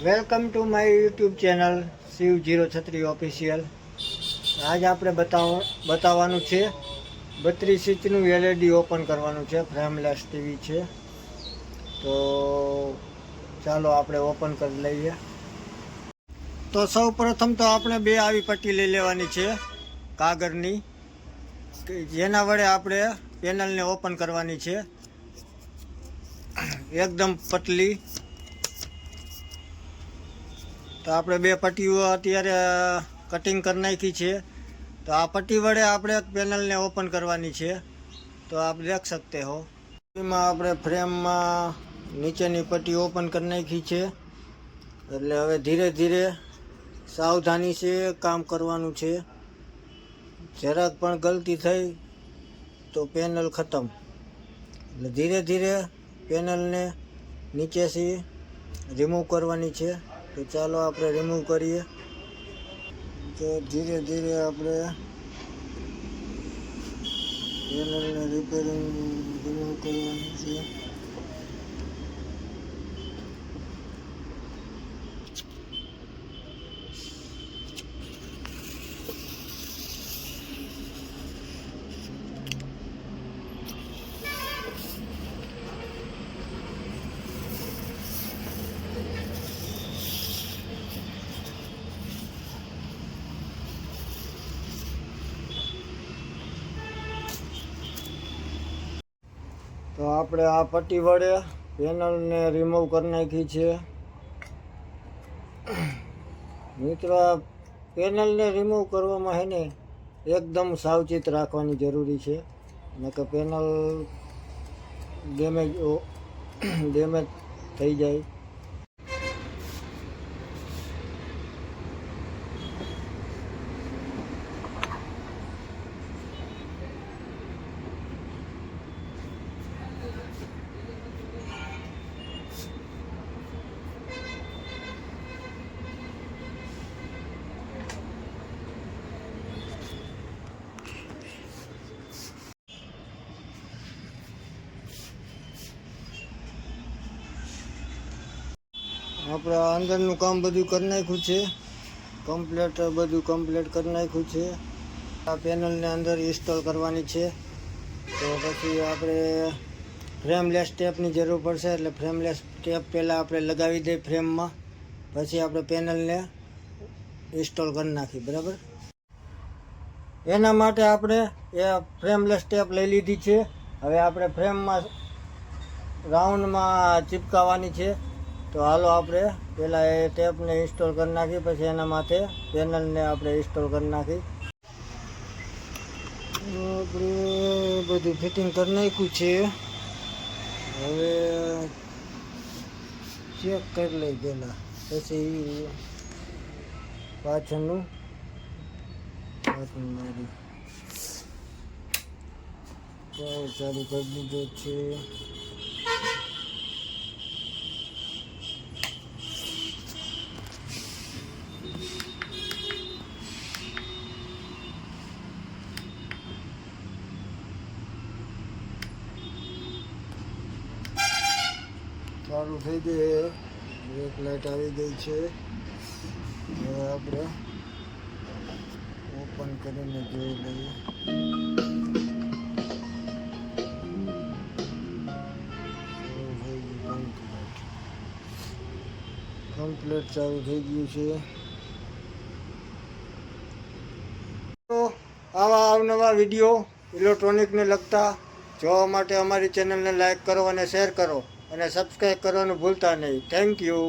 Welcome to my YouTube channel શિવ036 official. આજ આપણે બતાવવાનું છે 32 ઇંચનું એલઈડી ઓપન કરવાનું છે. ફ્રેમલેસ ટીવી છે, તો ચાલો આપણે ઓપન કરી લઈએ. તો સૌ પ્રથમ તો આપણે બે આવી પટ્ટી લઈ લેવાની છે કાગળની, જેના વડે આપણે પેનલને ઓપન કરવાની છે. એકદમ પતલી. તો આપણે બે પટ્ટીઓ અત્યારે કટિંગ કરી નાખી છે. તો આ પટ્ટી વડે આપણે પેનલને ઓપન કરવાની છે. તો આપ દેખ શકતે હો. એમાં આપણે ફ્રેમમાં નીચેની પટ્ટી ઓપન કરી નાખી છે. એટલે હવે ધીરે ધીરે સાવધાની છે કામ કરવાનું છે. જરાક પણ ગલતી થઈ તો પેનલ ખતમ. એટલે ધીરે ધીરે પેનલને નીચેથી રિમૂવ કરવાની છે. તો ચાલો આપણે રિમૂવ કરીએ. તો ધીરે ધીરે આપણે પેનલને રિપેરિંગ રિમૂવ કરવાની છે. તો આપણે આ પટ્ટી વડે પેનલને રિમૂવ કરી નાખી છે. મિત્રો, પેનલને રિમૂવ કરવામાં હે ને એકદમ સાવચેત રાખવાની જરૂરી છે, નકર પેનલ ડેમેજ થઈ જાય. આપણે અંદરનું કામ બધું કરી નાખ્યું છે. બધું કમ્પ્લીટ કરી નાખ્યું છે. આ પેનલને અંદર ઇન્સ્ટોલ કરવાની છે. તો પછી આપણે ફ્રેમલેસ ટેપની જરૂર પડશે. એટલે ફ્રેમલેસ ટેપ પહેલાં આપણે લગાવી દઈએ ફ્રેમમાં, પછી આપણે પેનલને ઇન્સ્ટોલ કરી નાખી. બરાબર, એના માટે આપણે એ ફ્રેમલેસ ટેપ લઈ લીધી છે. હવે આપણે ફ્રેમમાં રાઉન્ડમાં ચિપકાવવાની છે. તો હાલો આપણે પહેલાં એ ટેપને ઇન્સ્ટોલ કરી નાખી, પછી એના માથે પેનલને આપણે ઇન્સ્ટોલ કરી નાખી. આપણે બધું ફિટિંગ કરી નાખ્યું છે. હવે ચેક કરી લઈ પહેલાં, પછી પાછળનું મારી ચાલુ કરી દીધો છે. ચાલુ થઈ ગઈ, એક લાઇટ આવી ગઈ છે. હવે આપણે ઓપન કરીને જોઈ લઈએ. કમ્પ્લીટ ચાલુ થઈ ગયું છે. તો આવા અવનવા વિડીયો ઇલેક્ટ્રોનિકને લગતા જોવા માટે અમારી ચેનલને લાઈક કરો અને શેર કરો, અને સબસ્ક્રાઈબ કરવાનું ભૂલતા નહીં. Thank you.